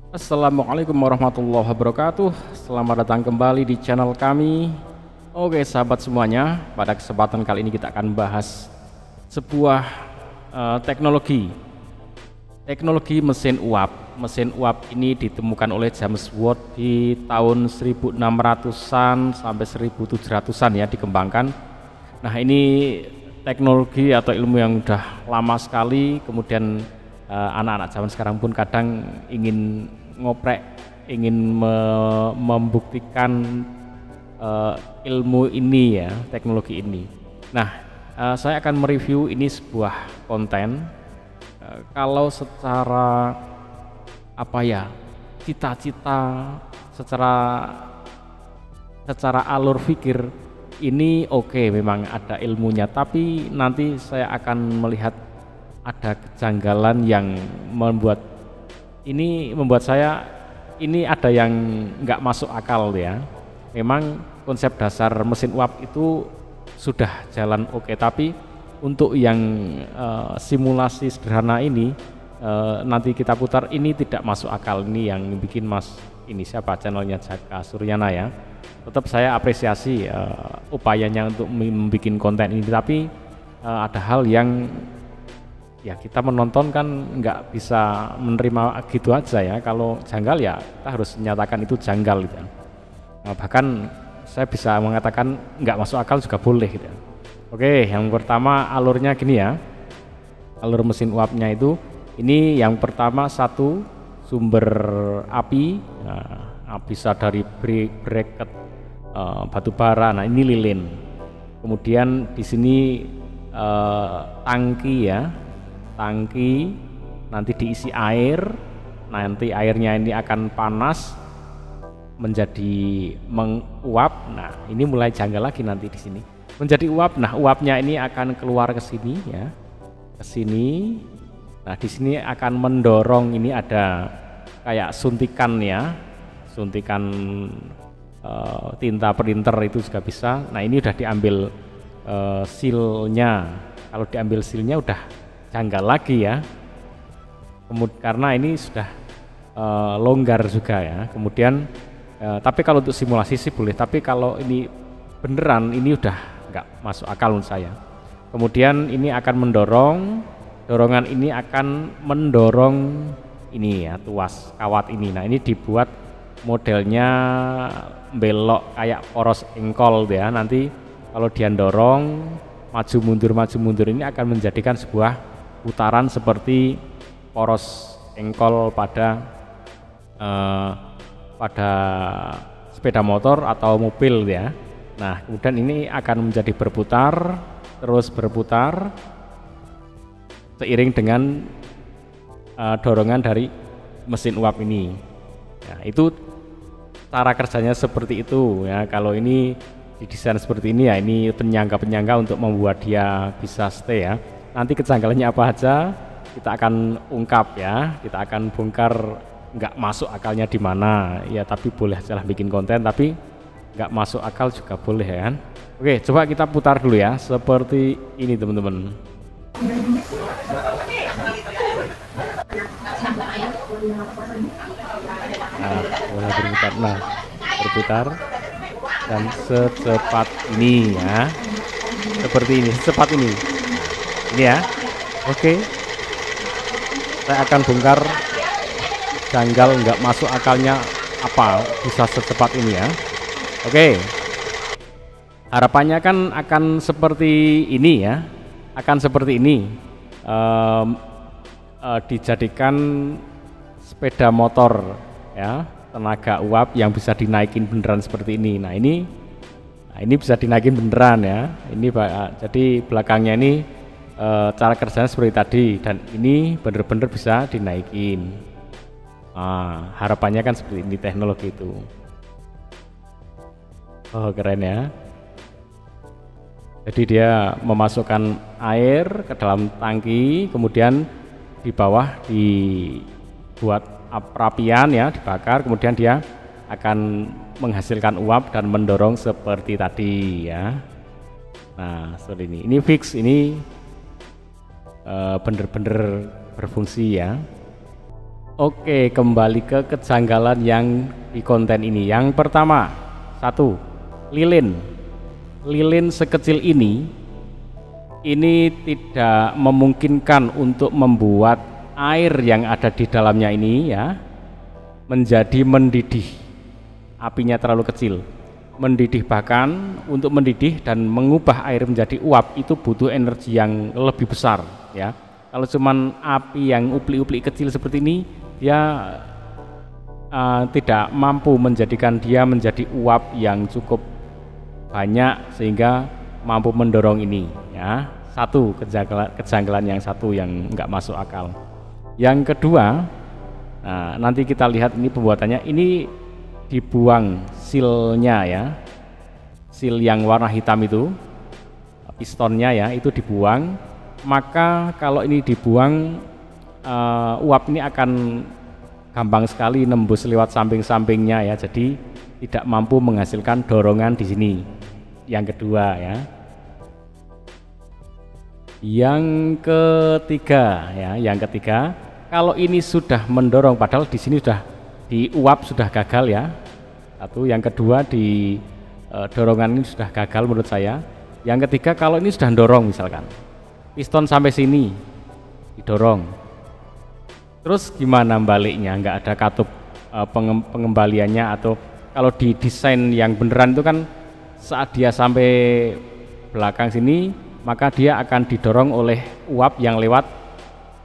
Assalamualaikum warahmatullahi wabarakatuh. Selamat datang kembali di channel kami. Oke sahabat semuanya, pada kesempatan kali ini kita akan bahas sebuah teknologi mesin uap. Mesin uap ini ditemukan oleh James Watt di tahun 1600-an sampai 1700-an ya, dikembangkan. Nah, ini teknologi atau ilmu yang udah lama sekali, kemudian anak-anak zaman sekarang pun kadang ingin ngoprek, ingin membuktikan ilmu ini ya, teknologi ini. Nah, saya akan mereview ini sebuah konten. Kalau secara apa ya, cita-cita, secara alur pikir ini oke, memang ada ilmunya, tapi nanti saya akan melihat ada kejanggalan yang membuat saya ini ada yang nggak masuk akal ya. Memang konsep dasar mesin uap itu sudah jalan oke, tapi untuk yang simulasi sederhana ini nanti kita putar ini tidak masuk akal. Ini yang bikin Mas ini siapa, channelnya Jaka Suryana ya. Tetap saya apresiasi upayanya untuk membuat konten ini, tapi ada hal yang ya kita menonton kan nggak bisa menerima gitu aja ya. Kalau janggal ya kita harus menyatakan itu janggal gitu. Bahkan saya bisa mengatakan nggak masuk akal juga boleh gitu. Oke, yang pertama alurnya gini ya. Alur mesin uapnya itu ini yang pertama satu sumber api, bisa dari bracket batu bara. Nah, ini lilin. Kemudian di sini tangki ya. Tangki nanti diisi air, nanti airnya ini akan panas menjadi menguap. Nah, ini mulai janggal lagi nanti di sini menjadi uap. Nah, uapnya ini akan keluar ke sini ya, ke sini. Nah, di sini akan mendorong, ini ada kayak suntikan ya, suntikan tinta printer itu juga bisa. Nah, ini udah diambil sealnya. Kalau diambil sealnya udah janggal lagi ya, karena ini sudah longgar juga ya. Kemudian tapi kalau untuk simulasi sih boleh, tapi kalau ini beneran ini udah nggak masuk akal menurut saya. Kemudian ini akan mendorong, dorongan ini akan mendorong ini ya, tuas kawat ini. Nah, ini dibuat modelnya belok kayak poros engkol ya. Nanti kalau dia dorong maju mundur ini akan menjadikan sebuah putaran seperti poros engkol pada sepeda motor atau mobil ya. Nah, kemudian ini akan menjadi berputar, terus berputar seiring dengan dorongan dari mesin uap ini. Nah, itu cara kerjanya seperti itu ya. Kalau ini didesain seperti ini ya, ini penyangga-penyangga untuk membuat dia bisa stay ya. Nanti kejanggalannya apa aja kita akan ungkap ya, kita akan bongkar nggak masuk akalnya di mana ya. Tapi boleh salah bikin konten, tapi nggak masuk akal juga boleh ya kan. Oke, coba kita putar dulu ya, seperti ini teman-teman. Nah, boleh berputar. Nah, berputar dan secepat ini ya, seperti ini, secepat ini ya. Oke, saya akan bongkar janggal nggak masuk akalnya apa bisa secepat ini ya. Oke, harapannya kan akan seperti ini ya, akan seperti ini, dijadikan sepeda motor ya, tenaga uap yang bisa dinaikin beneran seperti ini. Nah, ini bisa dinaikin beneran ya. Ini jadi belakangnya ini cara kerjanya seperti tadi, dan ini bener-bener bisa dinaikin. Nah, harapannya kan seperti ini teknologi itu. Oh, keren ya. Jadi dia memasukkan air ke dalam tangki, kemudian di bawah dibuat perapian ya, dibakar, kemudian dia akan menghasilkan uap dan mendorong seperti tadi ya. Nah, seperti ini. Ini fix, ini bener-bener berfungsi ya. Oke, kembali ke kejanggalan yang di konten ini. Yang pertama, satu, lilin. Lilin sekecil ini tidak memungkinkan untuk membuat air yang ada di dalamnya ini ya menjadi mendidih. Apinya terlalu kecil. Mendidih, bahkan untuk mendidih dan mengubah air menjadi uap itu butuh energi yang lebih besar ya. Kalau cuman api yang upli-upli kecil seperti ini, dia tidak mampu menjadikan dia menjadi uap yang cukup banyak sehingga mampu mendorong ini ya. Satu kejanggalan yang satu yang nggak masuk akal. Yang kedua, nah, nanti kita lihat ini pembuatannya. Ini dibuang silnya ya, sil yang warna hitam itu, pistonnya ya, itu dibuang. Maka kalau ini dibuang, uap ini akan gampang sekali nembus lewat samping-sampingnya ya, jadi tidak mampu menghasilkan dorongan di sini. Yang kedua ya. Yang ketiga ya, kalau ini sudah mendorong, padahal di sini sudah di uap sudah gagal ya. Satu, yang kedua di dorongan ini sudah gagal menurut saya. Yang ketiga, kalau ini sudah dorong, misalkan piston sampai sini didorong, terus gimana baliknya? Nggak ada katup pengembaliannya, atau kalau di desain yang beneran itu kan saat dia sampai belakang sini maka dia akan didorong oleh uap yang lewat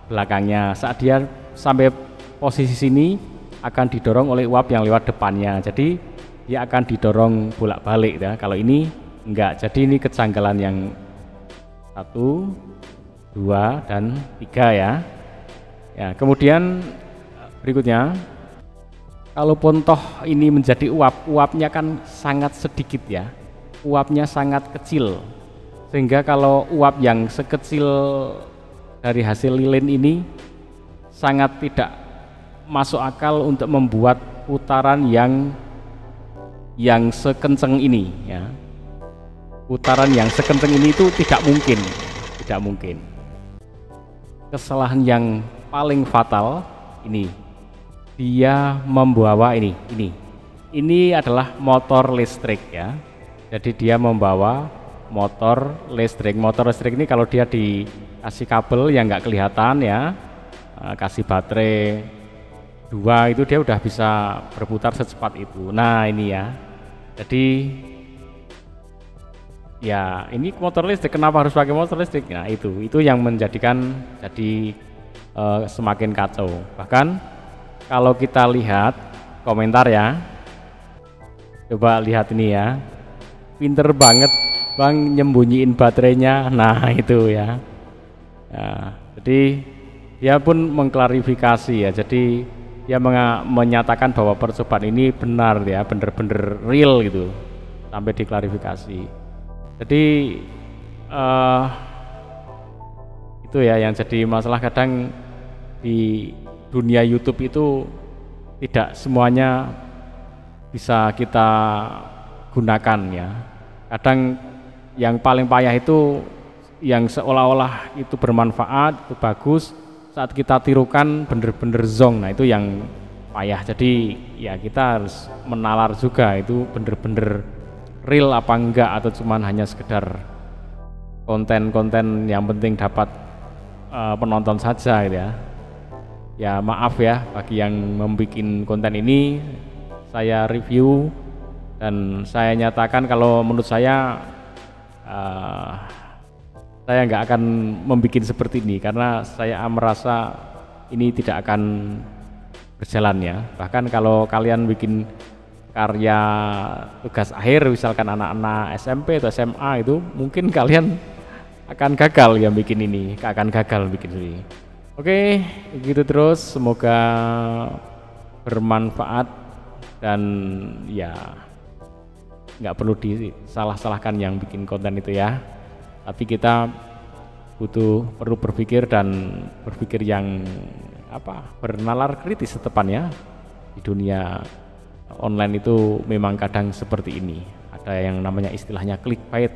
belakangnya. Saat dia sampai posisi sini akan didorong oleh uap yang lewat depannya, jadi dia akan didorong bolak-balik ya. Kalau ini enggak, jadi ini kejanggalan yang 1, 2, dan 3 ya. Ya, kemudian berikutnya, kalaupun toh ini menjadi uap, uapnya kan sangat sedikit ya, uapnya sangat kecil, sehingga kalau uap yang sekecil dari hasil lilin ini sangat tidak masuk akal untuk membuat putaran yang sekencang ini ya. Putaran yang sekencang ini itu tidak mungkin. Kesalahan yang paling fatal ini, dia membawa ini adalah motor listrik ya. Jadi dia membawa motor listrik. Motor listrik ini kalau dia dikasih kabel yang nggak kelihatan ya, kasih baterai 2 itu dia udah bisa berputar secepat itu. Nah ini ya, jadi ya ini motor listrik, kenapa harus pakai motor listrik? Nah itu yang menjadikan jadi semakin kacau. Bahkan kalau kita lihat komentar ya, coba lihat ini ya, pinter banget Bang nyembunyiin baterainya. Nah itu ya, jadi dia pun mengklarifikasi ya, jadi dia menyatakan bahwa percobaan ini benar ya, bener-bener real gitu, sampai diklarifikasi. Jadi itu ya yang jadi masalah. Kadang di dunia YouTube itu tidak semuanya bisa kita gunakan ya. Kadang yang paling payah itu yang seolah-olah itu bermanfaat, itu bagus, saat kita tirukan bener-bener zong. Nah itu yang payah. Jadi ya kita harus menalar juga itu bener-bener real apa enggak, atau cuman hanya sekedar konten-konten yang penting dapat penonton saja gitu ya. Ya maaf ya bagi yang membuat konten ini, saya review dan saya nyatakan kalau menurut saya nggak akan membuat seperti ini, karena saya merasa ini tidak akan berjalan ya. Bahkan kalau kalian bikin karya tugas akhir, misalkan anak-anak SMP atau SMA, itu mungkin kalian akan gagal ya bikin ini, akan gagal bikin ini. Oke, begitu terus, semoga bermanfaat dan ya nggak perlu disalah-salahkan yang bikin konten itu ya. Tapi kita perlu berpikir dan berpikir yang bernalar kritis tetepannya. Di dunia online itu memang kadang seperti ini. Ada yang namanya istilahnya clickbait.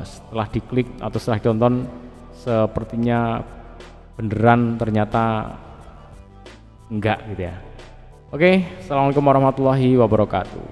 Setelah diklik atau setelah ditonton sepertinya beneran, ternyata enggak gitu ya. Oke, assalamualaikum warahmatullahi wabarakatuh.